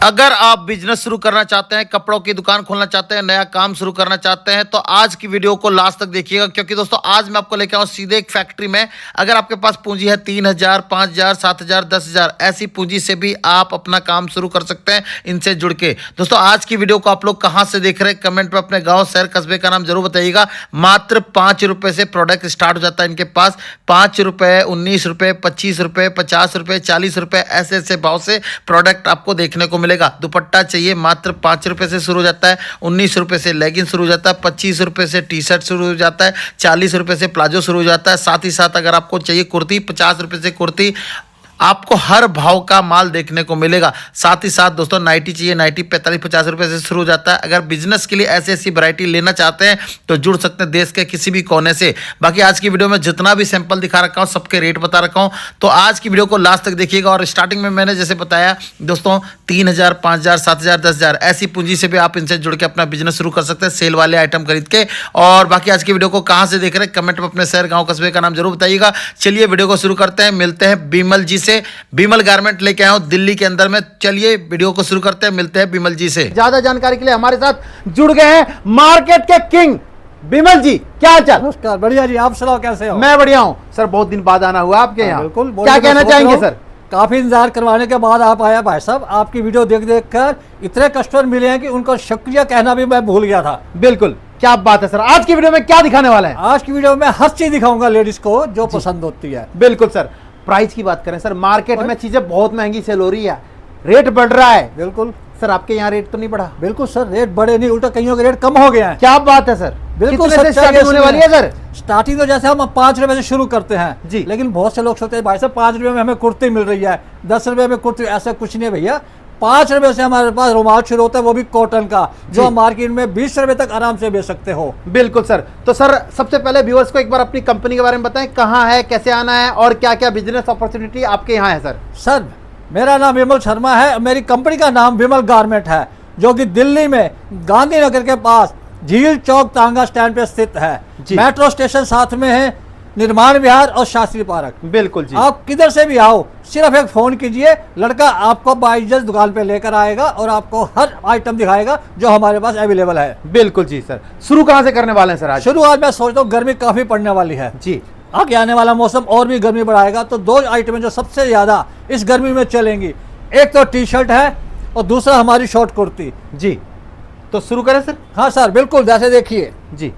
अगर आप बिजनेस शुरू करना चाहते हैं, कपड़ों की दुकान खोलना चाहते हैं, नया काम शुरू करना चाहते हैं तो आज की वीडियो को लास्ट तक देखिएगा, क्योंकि दोस्तों आज मैं आपको लेकर आऊं सीधे एक फैक्ट्री में। अगर आपके पास पूंजी है 3,000, 5,000, 7,000, 10,000, ऐसी पूंजी से भी आप अपना काम शुरू कर सकते हैं इनसे जुड़ के। दोस्तों आज की वीडियो को आप लोग कहां से देख रहे हैं, कमेंट में अपने गाँव, शहर, कस्बे का नाम जरूर बताइएगा। मात्र 5 रुपए से प्रोडक्ट स्टार्ट हो जाता है इनके पास। 5 रुपए, 19 रुपए, 25 रुपए, 50 रुपए, 40 रुपए, ऐसे ऐसे भाव से प्रोडक्ट आपको देखने को मिलेगा। दुपट्टा चाहिए मात्र 5 रुपए से शुरू हो जाता है, 19 रुपए से लेगिंग शुरू हो जाता है, 25 रुपए से टी शर्ट शुरू हो जाता है, 40 रुपए से प्लाजो शुरू हो जाता है। साथ ही साथ अगर आपको चाहिए कुर्ती, 50 रुपए से कुर्ती, आपको हर भाव का माल देखने को मिलेगा। साथ ही साथ दोस्तों नाइटी चाहिए, नाइटी 45-50 रुपए से शुरू हो जाता है। अगर बिजनेस के लिए ऐसी ऐसी वैरायटी लेना चाहते हैं तो जुड़ सकते हैं देश के किसी भी कोने से। बाकी आज की वीडियो में जितना भी सैंपल दिखा रखा हूं सबके रेट बता रखा हूं, तो आज की वीडियो को लास्ट तक देखिएगा। और स्टार्टिंग में मैंने जैसे बताया दोस्तों 3,000, 5,000, 7,000, 10,000 ऐसी पूंजी से भी आप इनसे जुड़ के अपना बिजनेस शुरू कर सकते हैं, सेल वाले आइटम खरीद के। और बाकी आज की वीडियो को कहां से देख रहे हैं, कमेंट में अपने शहर, गाँव, कस्बे का नाम जरूर बताइएगा। चलिए वीडियो को शुरू करते हैं, मिलते हैं बिमल जी से। बिमल गारमेंट लेके आया हूं दिल्ली के अंदर में। चलिए वीडियो को शुरू करते हैं, मिलते हैं बिमल जी से। ज्यादा जानकारी के लिए हमारे साथ जुड़ गए हैं मार्केट के किंग बिमल जी। क्या हाल चाल? नमस्कार, बढ़िया जी। आप सुनाओ कैसे हो? मैं बढ़िया हूं सर, बहुत दिन बाद आना हुआ आपके यहाँ। बिल्कुल। क्या कहना चाहेंगे सर? काफी इंतजार करवाने के बाद आप आया भाई साहब। आपकी वीडियो देख देख कर इतने कस्टमर मिले हैं कि उनको शुक्रिया कहना भी मैं भूल गया था। बिल्कुल, क्या बात है सर। आज की वीडियो में क्या दिखाने वाले हैं? आज की वीडियो में हर चीज दिखाऊंगा लेडीज को जो पसंद होती है। बिल्कुल सर। प्राइस की बात करें सर, मार्केट में चीजें बहुत महंगी सेल हो रही है, रेट बढ़ रहा है। बिल्कुल सर, आपके यहाँ रेट तो नहीं बढ़ा? बिल्कुल सर, रेट बढ़े नहीं, उल्टा कईयों के रेट कम हो गए हैं। क्या बात है सर। बिल्कुल कितने से स्टार्टिंग होने वाली है सर? स्टार्टिंग तो जैसे हम 5 रुपए से शुरू करते हैं जी, लेकिन बहुत से लोग सोचते हैं भाई साहब 5 रुपए में हमें कुर्ती मिल रही है, 10 रुपए में कुर्ती। ऐसा कुछ नहीं भैया। 5 रुपए से हमारे पास रुमाल शुरू होता है, वो भी कॉटन का, जो हम मार्केट में 20 रुपए तक आराम से बेच सकते हो। बिल्कुल सर। तो सर सबसे पहले व्यूअर्स को एक बार अपनी कंपनी के बारे में बताएं, कहाँ है, कैसे आना है और क्या क्या बिजनेस अपॉर्चुनिटी आपके यहाँ है सर? सर मेरा नाम विमल शर्मा है, मेरी कंपनी का नाम विमल गारमेंट है, जो कि दिल्ली में गांधीनगर के पास झील चौक तांगा स्टैंड पे स्थित है। मेट्रो स्टेशन साथ में है, निर्माण विहार और शास्त्री पार्क। बिल्कुल जी। आप किधर से भी आओ, सिर्फ एक फोन कीजिए, लड़का आपको बाइजस दुकान पे लेकर आएगा और आपको हर आइटम दिखाएगा जो हमारे पास अवेलेबल है। बिल्कुल जी सर। शुरू कहाँ से करने वाले हैं सर आज? शुरू आज मैं सोचता हूँ, गर्मी काफी पड़ने वाली है जी, आगे आने वाला मौसम और भी गर्मी बढ़ाएगा, तो 2 आइटमें जो सबसे ज्यादा इस गर्मी में चलेंगी, एक तो टी शर्ट है और दूसरा हमारी शॉर्ट कुर्ती। जी, तो शुरू करें सर? हाँ सर बिल्कुल। जैसे देखिए जी,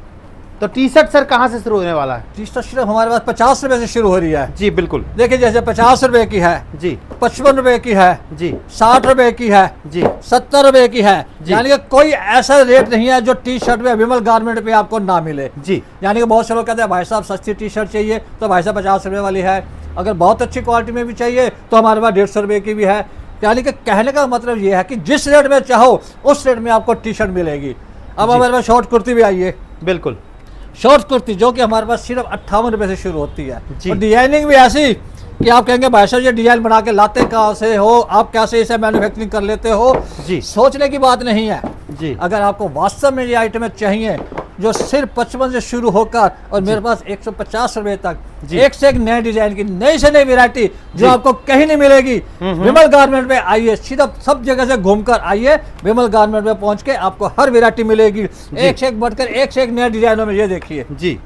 तो टी शर्ट सर कहाँ से शुरू होने वाला है? टी शर्ट सिर्फ हमारे पास 50 रुपए से शुरू हो रही है। जी बिल्कुल। देखिए जैसे 50 रुपए की है जी, 55 रुपए की है जी, 60 रुपए की है जी, 70 रुपए की है। जी। यानी कि कोई ऐसा रेट नहीं है जो टी शर्ट में विमल गारमेंट पे आपको ना मिले। जी, यानी कि बहुत से लोग कहते हैं भाई साहब सस्ती टी शर्ट चाहिए तो भाई साहब 50 रुपए वाली है, अगर बहुत अच्छी क्वालिटी में भी चाहिए तो हमारे पास 150 रुपए की भी है। यानी कि कहने का मतलब ये है कि जिस रेट में चाहो उस रेट में आपको टी शर्ट मिलेगी। अब हमारे पास शॉर्ट कुर्ती भी आई है। बिल्कुल। शॉर्ट कुर्ती जो कि हमारे पास सिर्फ 58 रुपए से शुरू होती है जी। और डिजाइनिंग भी ऐसी कि आप कहेंगे भाई साहब ये डिजाइन बना के लाते कहाँ से हो, आप कैसे इसे मैन्युफैक्चरिंग कर लेते हो? जी, सोचने की बात नहीं है जी। अगर आपको वास्तव में ये आइटमें चाहिए जो सिर्फ 55 से शुरू होकर और मेरे पास 150 रुपए तक एक से एक नए डिजाइन की नई से नई वैरायटी जो आपको कहीं नहीं मिलेगी। विमल गारमेंट में आइए, सीधा सब जगह से घूमकर आइए, विमल गारमेंट में पहुंच के आपको हर वैरायटी मिलेगी, एक से एक बढ़कर एक से एक नए डिजाइनों में। ये देखिए जी,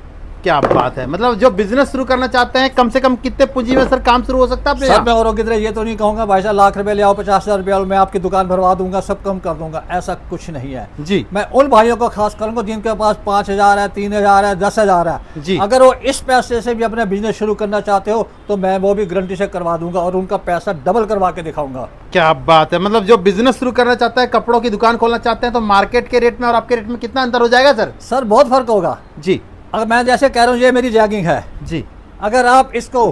क्या बात है। मतलब जो बिजनेस शुरू करना चाहते हैं, कम से कम कितने पूंजी में सर काम शुरू हो सकता है? सर मैं औरों की तरह ये तो नहीं कहूंगा भाई साहब लाख रुपए ले आओ, 50,000 रुपये मैं आपकी दुकान भरवा दूंगा, सब कम कर दूंगा, ऐसा कुछ नहीं है जी। मैं उन भाइयों को खास करूंगा जिनके पास 5,000 है, 3,000 है, 10,000 है जी। अगर वो इस पैसे से भी अपना बिजनेस शुरू करना चाहते हो तो मैं वो भी गारंटी से करवा दूंगा और उनका पैसा डबल करवा के दिखाऊंगा। क्या बात है। मतलब जो बिजनेस शुरू करना चाहता है, कपड़ों की दुकान खोलना चाहते हैं, तो मार्केट के रेट में और आपके रेट में कितना अंतर हो जाएगा सर? सर बहुत फर्क होगा जी, अगर मैं जैसे कह रहा हूँ ये मेरी जैगिंग है जी, अगर आप इसको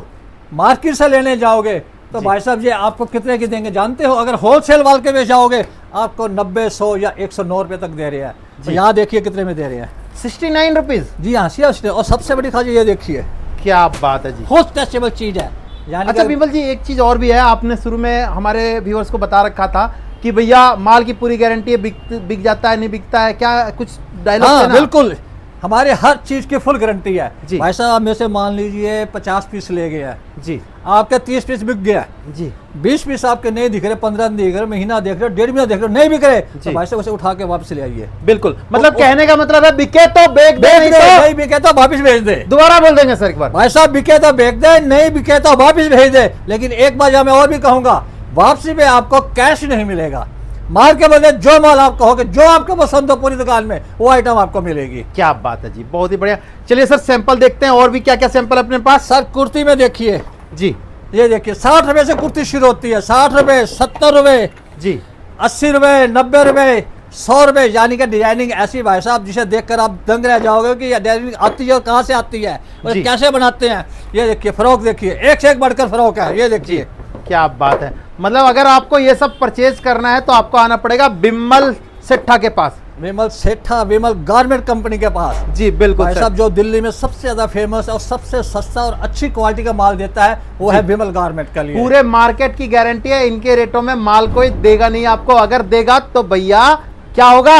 मार्केट से लेने जाओगे तो भाई साहब ये आपको कितने की देंगे जानते हो? अगर होलसेल वाल के बेच जाओगे आपको 90, 100 या 109 रुपए तक दे रहे हैं। तो यहाँ देखिए कितने में दे रहे हैं, 69 रुपीज। जी हाँ सीरियसली। और सबसे बड़ी खासी ये देखिए, क्या बात है जी। बहुत टेस्टेबल चीज है। यानी अच्छा बिमल जी, एक चीज और भी है, आपने शुरू में हमारे व्यूअर्स को बता रखा था कि भैया माल की पूरी गारंटी है, बिक जाता है नहीं बिकता है, क्या कुछ डायलॉग? हाँ बिल्कुल। हमारे हर चीज की फुल गारंटी है जी। भाई साहब। मेरे से मान लीजिए 50 पीस ले गया, जी आपके 30 पीस बिक गया, जी 20 पीस आपके नहीं दिख रहे, 15 नहीं दिख रहे, महीना देख रहे हो, 1.5 महीना देख रहे हो, नहीं बिक रहे, जी। तो भाई साहब उसे उठा के वापस ले आइए। बिल्कुल, मतलब कहने का मतलब है बिके तो बेच दे, नहीं नहीं तो बिके तो वापिस भेज दे। दोबारा बोल देंगे सर एक बार। भाई साहब बिके तो बेच दे, नहीं बिके तो वापिस भेज दे। लेकिन एक बार मैं और भी कहूंगा, वापसी में आपको कैश नहीं मिलेगा। माल के बदले जो माल आप कहोगे, जो आपको पसंद हो पूरी दुकान में, वो आइटम आपको मिलेगी। क्या बात है जी, बहुत ही बढ़िया। चलिए सर सैंपल देखते हैं, और भी क्या क्या सैंपल अपने पास। सर कुर्ती में देखिए, जी ये देखिए 60 रुपए से कुर्ती शुरू होती है। 60 रुपए, 70 रुपए, जी 80 रुपए, 90 रुपए, 100 रुपए। यानी कि डिजाइनिंग ऐसी भाई साहब जिसे देखकर आप दंग रह जाओगे कि ये डिजाइनिंग आती है और कहाँ से आती है और जी। कैसे बनाते हैं। ये देखिए फ्रॉक देखिए, एक से एक बढ़कर फ्रॉक है। ये देखिए क्या बात है, मतलब अगर आपको ये सब परचेज करना है तो आपको आना पड़ेगा बिमल सेठा के पास। विमल सेठा, विमल गारमेंट कंपनी के पास। जी बिल्कुल भाई सर। साहब जो दिल्ली में सबसे ज्यादा फेमस और सबसे सस्ता और अच्छी क्वालिटी का माल देता है वो है विमल गारमेंट का लिए। पूरे मार्केट की गारंटी है, इनके रेटों में माल कोई देगा नहीं आपको। अगर देगा तो भैया क्या होगा।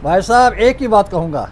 भाई साहब एक ही बात कहूंगा,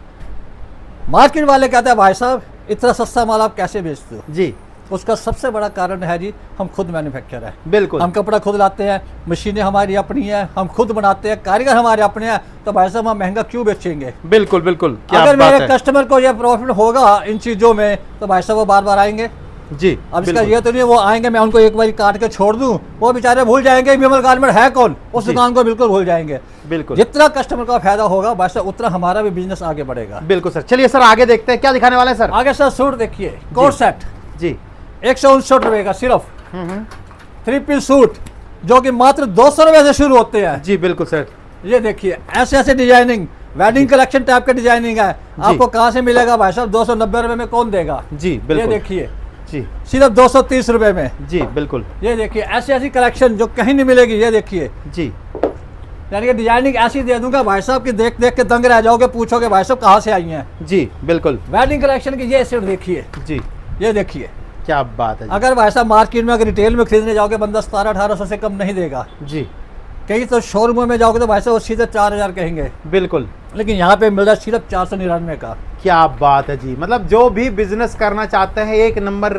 मार्केट वाले कहते हैं भाई साहब इतना सस्ता माल आप कैसे बेचते हो। जी उसका सबसे बड़ा कारण है जी, हम खुद मैन्युफैक्चर है। बिल्कुल। हम कपड़ा खुद लाते हैं, मशीनें हमारी अपनी है, हम खुद बनाते हैं, कारीगर हमारे अपने हैं, तो भाई साहब हम महंगा क्यों बेचेंगे। बिल्कुल बिल्कुल, क्या अगर बात मेरे है। कस्टमर को यह प्रॉफिट होगा इन चीजों में तो भाई साहब वो बार बार आएंगे। जी अब इसका बिल्कुल। ये तो नहीं वो आएंगे मैं उनको एक बार काट के छोड़ दूं, वो बेचारे भूल जाएंगे विमल गारमेंट है कौन, उस जी। दुकान को बिल्कुल भूल जाएंगे। बिल्कुल जितना कस्टमर का फायदा होगा भाई साहब उतना हमारा भी बिजनेस आगे बढ़ेगा। बिल्कुल सर। चलिए सर आगे देखते हैं, क्या दिखाने वाले हैं सर। आगे सर सूट देखिए, कोट सेट जी 159 रुपए का सिर्फ 3 पीस सूट, जो कि मात्र 200 रुपए से शुरू होते हैं। जी बिल्कुल सर। ये देखिए ऐसे ऐसे डिजाइनिंग, वेडिंग कलेक्शन टाइप का डिजाइनिंग है। आपको कहाँ से मिलेगा भाई साहब, 290 रुपए में कौन देगा। जी ये बिल्कुल। देखिए जी सिर्फ 230 रुपए में। जी बिल्कुल। ये देखिए ऐसी ऐसी कलेक्शन जो कहीं नहीं मिलेगी। ये देखिए जी यानी कि डिजाइनिंग ऐसी दे दूंगा भाई साहब कि देख देख के दंग रह जाओगे, पूछोगे भाई साहब कहाँ से आई हैं। जी बिल्कुल। वेडिंग कलेक्शन की ये सेट देखिए, जी ये देखिए। क्या बात है जी। अगर भाई साहब मार्केट में अगर रिटेल में खरीदने जाओगे बंदा 1700-1800 से कम नहीं देगा। जी कहीं तो शोरूम में जाओगे तो भाई साहब वो सीधे 4000 कहेंगे, बिल्कुल। लेकिन यहाँ पे मिल रहा है सिर्फ 499 का। क्या बात है जी, मतलब जो भी बिजनेस करना चाहते हैं, एक नंबर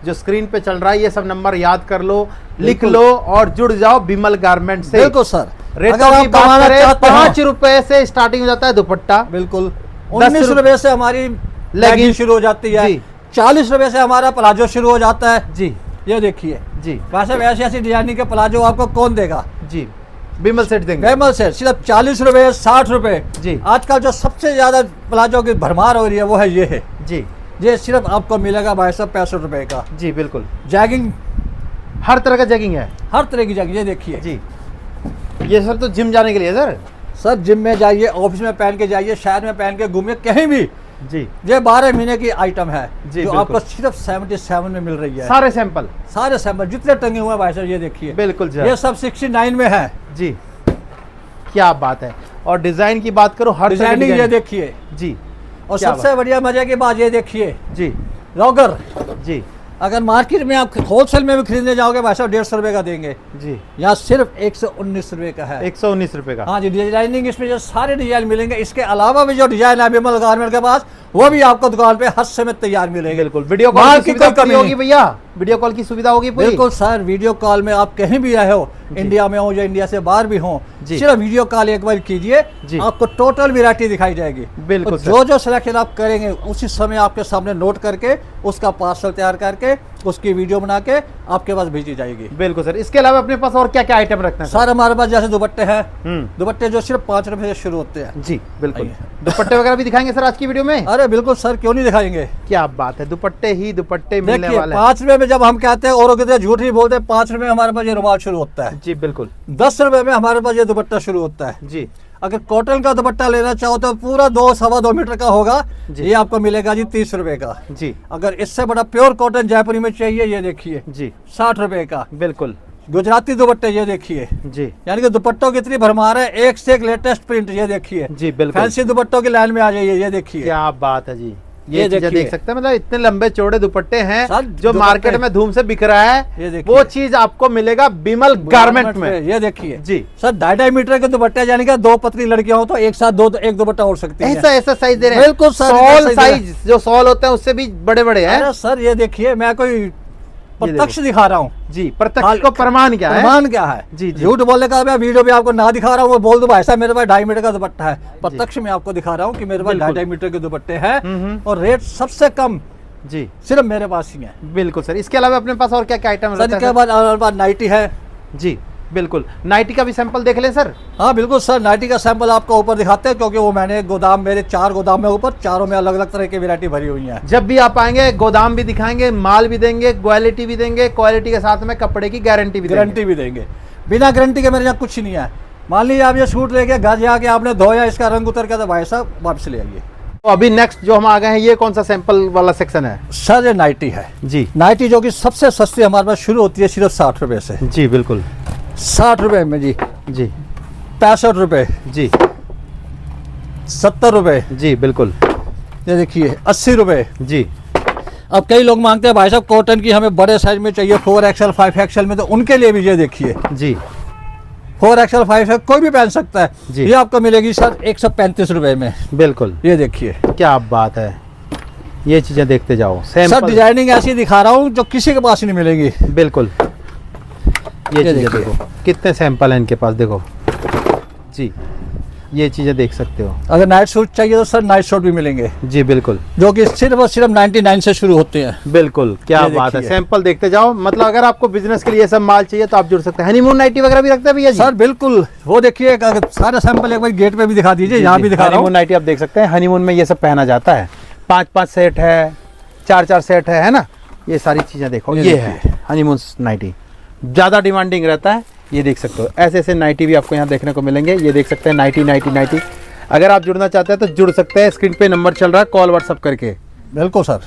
जो स्क्रीन पे चल रहा है, ये सब नंबर याद कर लो, लिख बिल्कुल। लो और जुड़ जाओ बिमल गारमेंट से। बिल्कुल सर। रेटों अगर की आप बात कमाना करें, चाहते हो 5 रुपए से स्टार्टिंग हो जाता है दुपट्टा। बिल्कुल 10 19 रुपए से हमारी लेगिंग लेगिंग शुरू हो जाती है। जी। 40 रुपए से हमारा प्लाजो शुरू हो जाता है। जी ये देखिए जी भाई साहब ऐसी ऐसी डिजाइनिंग के प्लाजो आपको कौन देगा। जी बिमल सेट देंगे। वेमल से सिर्फ 40 रुपए, 60 रुपए। जी। आजकल जो सबसे ज्यादा प्लाजो की भरमार हो रही है वो है ये है। जी ये सिर्फ आपको मिलेगा भाई साहब 65 रुपए का। जी बिल्कुल। जैगिंग हर तरह का जैगिंग है। हर तरह की जैगिंग, ये देखिए जी ये सर तो जिम जाने के लिए सर। सर जिम में जाइए, ऑफिस में पहन के जाइए, शहर में पहन के घूमिए, कहीं भी। जी ये 12 महीने की आइटम है जी, जो बिल्कुल। आपको सिर्फ 77 में मिल रही है। सारे सैंपल। सारे सैंपल जितने टंगे हुए हैं भाई साहब ये देखिए। बिल्कुल सर। ये सब 69 में है। जी क्या बात है। और डिजाइन की बात करो, हर तरह की डिजाइनिंग ये डिजाइन। देखिए। जी और क्या सबसे बढ़िया मजे की बात ये देखिए, जी रॉगर। जी अगर मार्केट में आप होलसेल में भी खरीदने जाओगे भाई साहब 150 रुपए का देंगे, जी यहाँ सिर्फ 119 रुपए का है। 119 रुपए का। हाँ जी, डिजाइनिंग इसमें जो सारे डिजाइन मिलेंगे, इसके अलावा भी जो डिजाइन है विमल गारमेंट के पास वो भी आपको दुकान पे हर समय तैयार मिलेंगे। बिल्कुल। वीडियो कॉल माल की की सुविधा कोई कमी पूरी होगी नहीं। भैया, वीडियो कॉल की सुविधा होगी पूरी। बिल्कुल सर, वीडियो कॉल में आप कहीं भी रहे हो, इंडिया में हो या इंडिया से बाहर भी हो, जी। सिर्फ वीडियो कॉल एक बार कीजिए, जी। आपको टोटल वैरायटी दिखाई जाएगी। बिल्कुल और सर। जो जो सिलेक्शन आप करेंगे उसी समय आपके सामने नोट करके उसका पार्सल तैयार करके उसकी वीडियो बना के आपके पास भेजी जाएगी। बिल्कुल सर। इसके अलावा अपने पास और क्या क्या आइटम रखते हैं सर हमारे पास जैसे दुपट्टे हैं, हम्म। दुपट्टे जो सिर्फ 5 रुपए से शुरू होते हैं। जी बिल्कुल। आइए। दुपट्टे वगैरह भी दिखाएंगे सर आज की वीडियो में। अरे बिल्कुल सर, क्यों नहीं दिखाएंगे। क्या बात है, दुपट्टे ही दुपट्टे मिलने देखिए वाले हैं। 5 रुपए में जब हम कहते हैं और कहते हैं झूठ ही बोलते हैं, 5 रुपए में हमारे पास ये रुमाल शुरू होता है। जी बिल्कुल। 10 रुपए में हमारे पास ये दुपट्टा शुरू होता है। जी अगर कॉटन का दुपट्टा लेना चाहो तो पूरा 2-2.25 मीटर का होगा, जी। ये आपको मिलेगा जी 30 रुपए का। जी अगर इससे बड़ा प्योर कॉटन जयपुरी में चाहिए, ये देखिए जी 60 रुपए का। बिल्कुल। गुजराती दुपट्टे ये देखिए, जी यानी कि दुपट्टों की इतनी भरमार है, एक से एक लेटेस्ट प्रिंट। ये देखिए जी बिल्कुल। फैंसी दुपट्टों की लाइन में आ जाइए। ये देखिए क्या बात है जी। ये चीजें देखिए। देख सकते हैं, मतलब इतने लंबे चौड़े दुपट्टे हैं सर, जो दुपट्टे- मार्केट में धूम से बिक रहा ये है, देखिए। वो चीज आपको मिलेगा बिमल गारमेंट में। ये देखिए जी सर, 2.5 मीटर के दुपट्टे, यानी कि 2 पतली लड़कियां हो तो एक साथ एक दुपट्टा ओढ़ सकती है। ऐसा साइज दे रहे हैं, बिल्कुल सर, सॉल ऐसा ही दे रहे साइज, जो सॉल होते हैं उससे भी बड़े बड़े हैं। अरे सर ये देखिए, मैं कोई प्रत्यक्ष दिखा रहा हूँ। जी, प्रत्यक्ष को प्रमाण क्या है? प्रमाण क्या है? जी, जी। झूठ बोलने का मैं वीडियो भी आपको ना दिखा रहा हूँ, वो बोल दूं भाई साहब मेरे पास 2.5 मीटर का दुपट्टा है, प्रत्यक्ष में आपको दिखा रहा हूँ कि मेरे पास बिल्कुल। 2.5 मीटर के दुपट्टे हैं और रेट सबसे कम जी सिर्फ मेरे पास ही है। बिल्कुल सर। इसके अलावा अपने पास और क्या क्या आइटम सर रहता इसके है? बाद हमारे पास नाइटी है। जी बिल्कुल, नाइटी का भी सैंपल देख लें सर। हाँ बिल्कुल सर, नाइटी का सैंपल आपको ऊपर दिखाते हैं, क्योंकि वो मैंने गोदाम, मेरे 4 गोदाम में ऊपर, चारों में अलग अलग तरह की वैरायटी भरी हुई है। जब भी आप आएंगे गोदाम भी दिखाएंगे, माल भी देंगे, क्वालिटी भी देंगे, क्वालिटी के साथ में कपड़े की गारंटी भी देंगे। गारंटी भी देंगे, बिना गारंटी के मेरे यहाँ कुछ नहीं है। मान लीजिए आप ये सूट लेके घर जाके आपने धोया, इसका रंग उतर गया तो भाई साहब वापस ले आइए। तो अभी नेक्स्ट जो हम आ गए हैं, ये कौन सा सैंपल वाला सेक्शन है? सर ये नाइटी है। जी नाइटी जो कि सबसे सस्ती हमारे पास शुरू होती है सिर्फ 60 रुपए से। जी बिल्कुल 60 रुपए में जी, जी 65 रुपए, जी 70 रुपए, जी बिल्कुल ये देखिए 80 रुपए। जी अब कई लोग मांगते हैं भाई साहब कॉटन की हमें बड़े साइज में चाहिए, 4XL 5XL में, तो उनके लिए भी ये देखिए जी 4XL 5XL कोई भी पहन सकता है। जी। ये आपको मिलेगी सर 135 रुपए में। बिल्कुल, ये देखिए क्या बात है, ये चीजें देखते जाओ। सर सैंपल डिजाइनिंग ऐसी दिखा रहा हूँ जो किसी के पास नहीं मिलेगी। बिल्कुल, ये चीजें देखिए। देखो कितने सैंपल हैं इनके पास, देखो जी, ये चीजें देख सकते हो। अगर नाइट सूट चाहिए तो सर नाइट सूट भी मिलेंगे, जी बिल्कुल जो कि सिर्फ और सिर्फ 99 से शुरू होते हैं। बिल्कुल, क्या ये बात है, देखिए। सैंपल देखते जाओ। मतलब अगर आपको बिजनेस के लिए सब माल चाहिए तो आप जुड़ सकते हैं। हनीमून नाइटी वगैरह भी रखते हैं भैया जी? सर बिल्कुल, वो देखिए अगर सारा सैंपल एक बार गेट पे भी दिखा दीजिए, यहाँ भी दिखा रहा हनीमून हूँ। नाइटी आप देख सकते हैं। हनीमून में ये सब पहना जाता है, 5-5 सेट है, 4-4 सेट है ना, ये सारी चीजें देखो। ये ये देखिए। है हनीमून नाइटी, ज्यादा डिमांडिंग रहता है। ये देख सकते हो, ऐसे ऐसे नाइटी भी आपको यहाँ देखने को मिलेंगे। ये देख सकते हैं नाइटी। अगर आप जुड़ना चाहते हैं तो जुड़ सकते हैं, स्क्रीन पे नंबर चल रहा है, कॉल व्हाट्सअप करके। बिल्कुल सर।